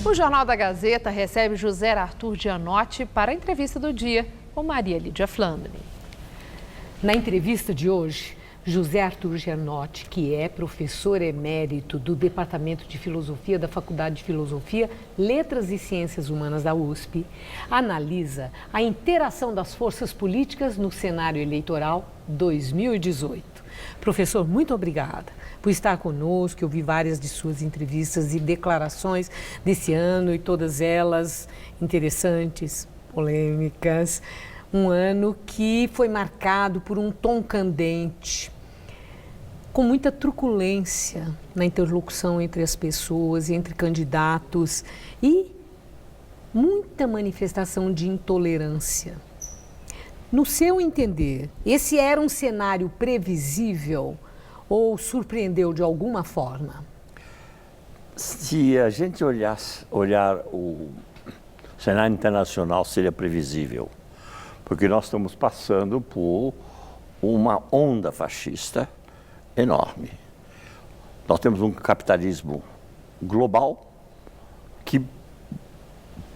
O Jornal da Gazeta recebe José Arthur Gianotti para a entrevista do dia com Maria Lídia Flandre. Na entrevista de hoje, José Arthur Gianotti, que é professor emérito do Departamento de Filosofia da Faculdade de Filosofia, Letras e Ciências Humanas da USP, analisa a interação das forças políticas no cenário eleitoral 2018. Professor, muito obrigada por estar conosco. Eu vi várias de suas entrevistas e declarações desse ano e todas elas interessantes, polêmicas. Um ano que foi marcado por um tom candente, com muita truculência na interlocução entre as pessoas, entre candidatos e muita manifestação de intolerância. No seu entender, esse era um cenário previsível ou surpreendeu de alguma forma? Se a gente olhar o cenário internacional, seria previsível, porque nós estamos passando por uma onda fascista enorme. Nós temos um capitalismo global que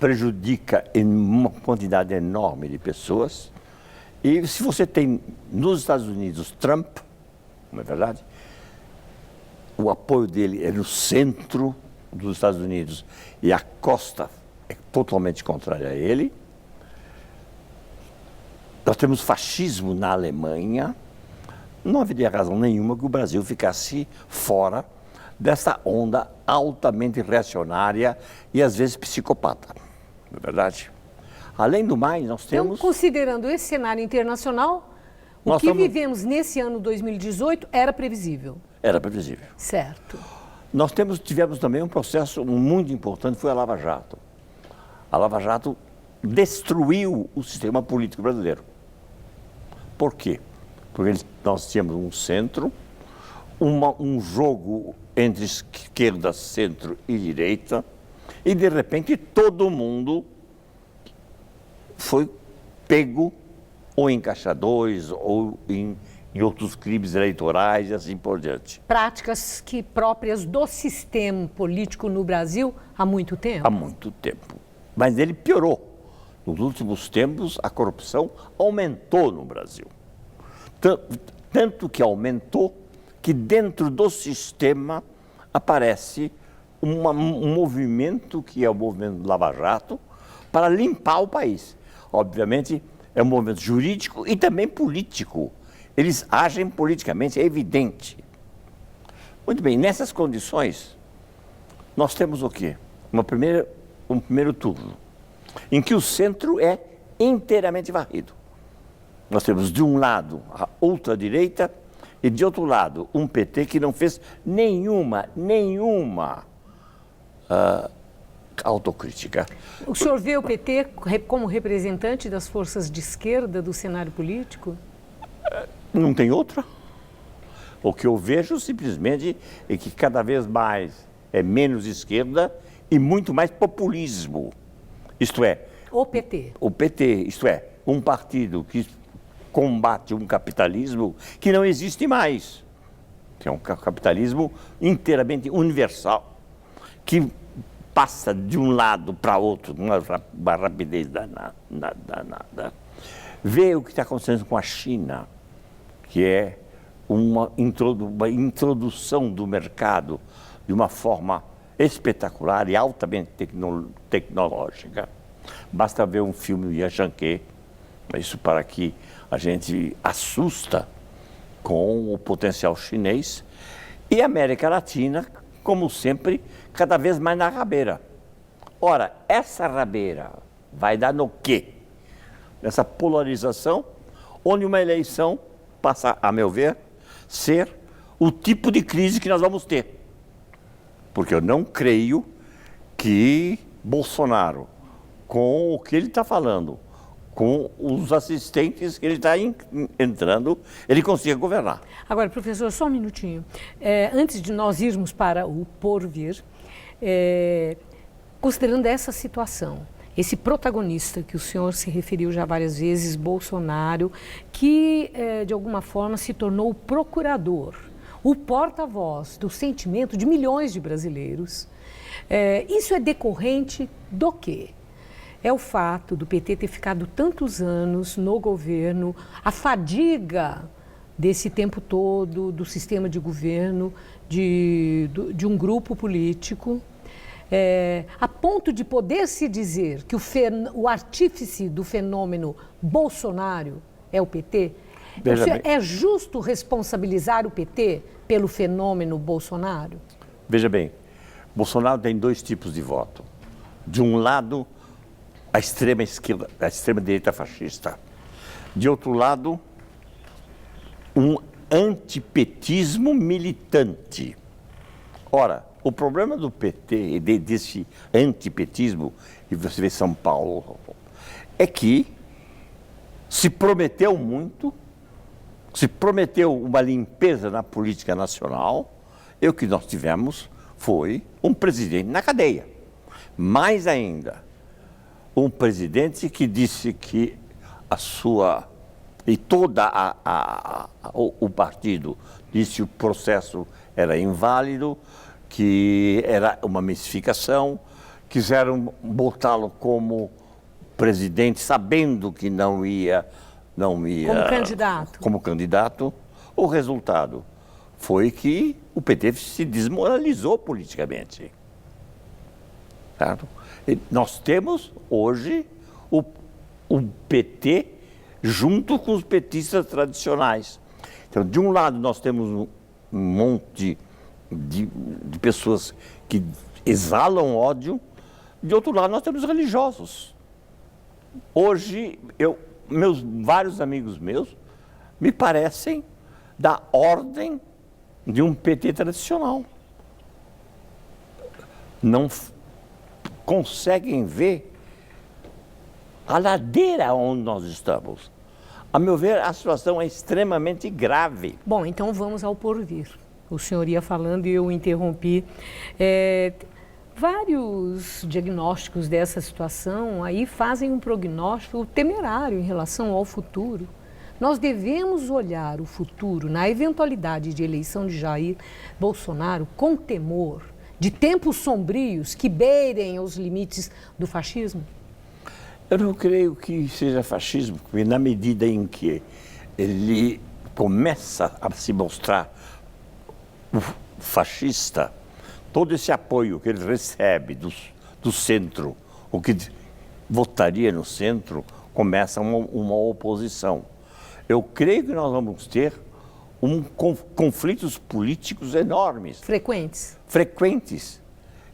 prejudica uma quantidade enorme de pessoas. E se você tem nos Estados Unidos Trump, não é verdade? O apoio dele é no centro dos Estados Unidos e a costa é totalmente contrária a ele. Nós temos fascismo na Alemanha. Não haveria razão nenhuma que o Brasil ficasse fora dessa onda altamente reacionária e às vezes psicopata, não é verdade? Além do mais, nós temos... Então, considerando esse cenário internacional, o que vivemos nesse ano 2018 era previsível? Era previsível. Certo. Nós tivemos também um processo muito importante, foi a Lava Jato. A Lava Jato destruiu o sistema político brasileiro. Por quê? Porque nós tínhamos um centro, um jogo entre esquerda, centro e direita, e de repente todo mundo foi pego ou em Caixa 2 ou em outros crimes eleitorais e assim por diante. Práticas que próprias do sistema político no Brasil há muito tempo? Há muito tempo. Mas ele piorou. Nos últimos tempos, a corrupção aumentou no Brasil. Tanto que aumentou que dentro do sistema aparece um movimento que é o movimento do Lava Jato para limpar o país. Obviamente, é um movimento jurídico e também político. Eles agem politicamente, é evidente. Muito bem, nessas condições, nós temos o quê? Um primeiro turno, em que o centro é inteiramente varrido. Nós temos, de um lado, a ultradireita e, de outro lado, um PT que não fez nenhuma autocrítica. O senhor vê o PT como representante das forças de esquerda do cenário político? Não tem outra. O que eu vejo simplesmente é que cada vez mais é menos esquerda e muito mais populismo. Isto é... O PT. O PT, isto é, um partido que combate um capitalismo que não existe mais. Que é um capitalismo inteiramente universal, que passa de um lado para outro, numa rapidez danada. Vê o que está acontecendo com a China, que é uma introdução do mercado de uma forma espetacular e altamente tecnológica. Basta ver um filme do Yashanke, isso para que a gente assusta com o potencial chinês. E a América Latina, como sempre, cada vez mais na rabeira. Ora, essa rabeira vai dar no quê? Nessa polarização, onde uma eleição passa, a meu ver, ser o tipo de crise que nós vamos ter. Porque eu não creio que Bolsonaro, com o que ele está falando, com os assistentes que ele está entrando, ele consiga governar. Agora, professor, só um minutinho. Antes de nós irmos para o porvir, considerando essa situação, esse protagonista que o senhor se referiu já várias vezes, Bolsonaro, que de alguma forma se tornou o procurador, o porta-voz do sentimento de milhões de brasileiros, Isso é decorrente do quê? É o fato do PT ter ficado tantos anos no governo, a fadiga desse tempo todo, do sistema de governo, de um grupo político, a ponto de poder se dizer que o artífice do fenômeno Bolsonaro é o PT. É justo responsabilizar o PT pelo fenômeno Bolsonaro? Veja bem, Bolsonaro tem dois tipos de voto. De um lado, a extrema esquerda, a extrema direita fascista. De outro lado, um antipetismo militante. Ora, o problema do PT e desse antipetismo, e você vê São Paulo, é que se prometeu muito, se prometeu uma limpeza na política nacional, e o que nós tivemos foi um presidente na cadeia. Mais ainda, um presidente que disse que a sua... E toda o partido disse que o processo era inválido, que era uma mistificação, quiseram botá-lo como presidente, sabendo que não ia como candidato. O resultado foi que o PT se desmoralizou politicamente. Certo? E nós temos hoje o PT junto com os petistas tradicionais. Então, de um lado, nós temos um monte de pessoas que exalam ódio, de outro lado, nós temos religiosos. Hoje, vários amigos meus me parecem da ordem de um PT tradicional. Não conseguem ver a ladeira onde nós estamos. A meu ver, a situação é extremamente grave. Bom, então vamos ao porvir. O senhor ia falando e eu interrompi. Vários diagnósticos dessa situação aí fazem um prognóstico temerário em relação ao futuro. Nós devemos olhar o futuro na eventualidade de eleição de Jair Bolsonaro com temor de tempos sombrios que beirem os limites do fascismo? Eu não creio que seja fascismo, porque na medida em que ele começa a se mostrar fascista, todo esse apoio que ele recebe do centro, o que votaria no centro, começa uma oposição. Eu creio que nós vamos ter conflitos políticos enormes. Frequentes.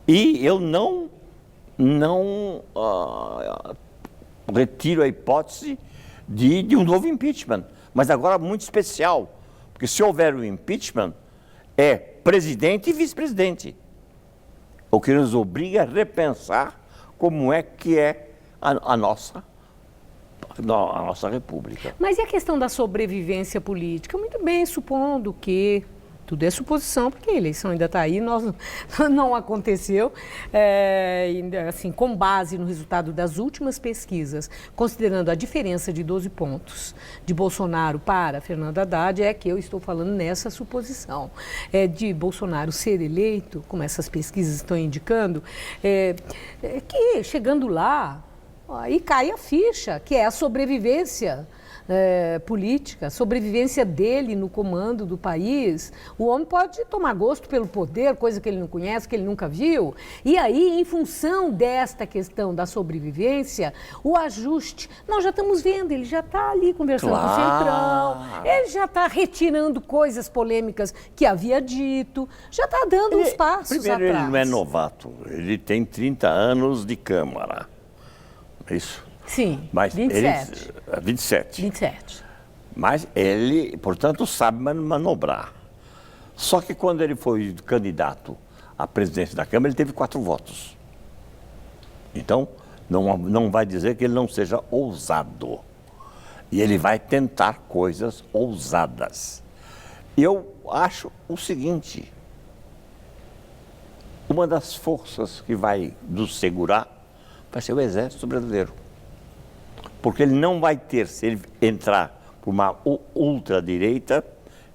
E eu não retiro a hipótese de um novo impeachment, mas agora muito especial, porque se houver um impeachment, é presidente e vice-presidente, o que nos obriga a repensar como é que é a nossa república. Mas e a questão da sobrevivência política? Muito bem, supondo que tudo é suposição, porque a eleição ainda está aí, não aconteceu, assim, com base no resultado das últimas pesquisas, considerando a diferença de 12 pontos de Bolsonaro para Fernando Haddad, é que eu estou falando nessa suposição, de Bolsonaro ser eleito, como essas pesquisas estão indicando, que chegando lá, aí cai a ficha, que é a sobrevivência política, sobrevivência dele no comando do país. O homem pode tomar gosto pelo poder, coisa que ele não conhece, que ele nunca viu. E aí, em função desta questão da sobrevivência, o ajuste, nós já estamos vendo, ele já está ali conversando com o Centrão, ele já está retirando coisas polêmicas que havia dito, já está dando uns passos primeiro, atrás. Ele não é novato, ele tem 30 anos de Câmara, é isso? Sim, mas 27. 27. Mas ele, portanto, sabe manobrar. Só que quando ele foi candidato à presidência da Câmara, ele teve 4 votos. Então, não vai dizer que ele não seja ousado. E ele vai tentar coisas ousadas. Eu acho o seguinte: uma das forças que vai nos segurar vai ser o Exército Brasileiro. Porque ele não vai ter, se ele entrar por uma ultradireita,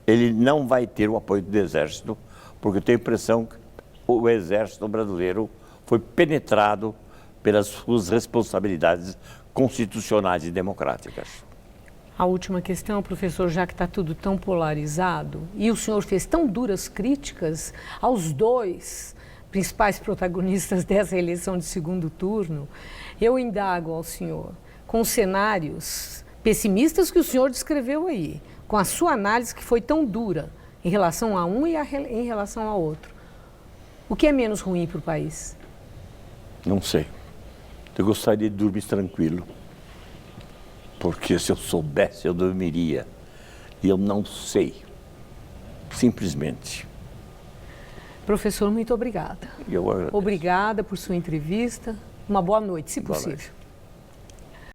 ele não vai ter o apoio do Exército, porque eu tenho a impressão que o Exército Brasileiro foi penetrado pelas suas responsabilidades constitucionais e democráticas. A última questão, professor, já que está tudo tão polarizado, e o senhor fez tão duras críticas aos dois principais protagonistas dessa eleição de segundo turno, eu indago ao senhor, com os cenários pessimistas que o senhor descreveu aí, com a sua análise que foi tão dura em relação a um e em relação ao outro, o que é menos ruim para o país? Não sei. Eu gostaria de dormir tranquilo. Porque se eu soubesse, eu dormiria. E eu não sei. Simplesmente. Professor, muito obrigada. Obrigada por sua entrevista. Uma boa noite, se possível.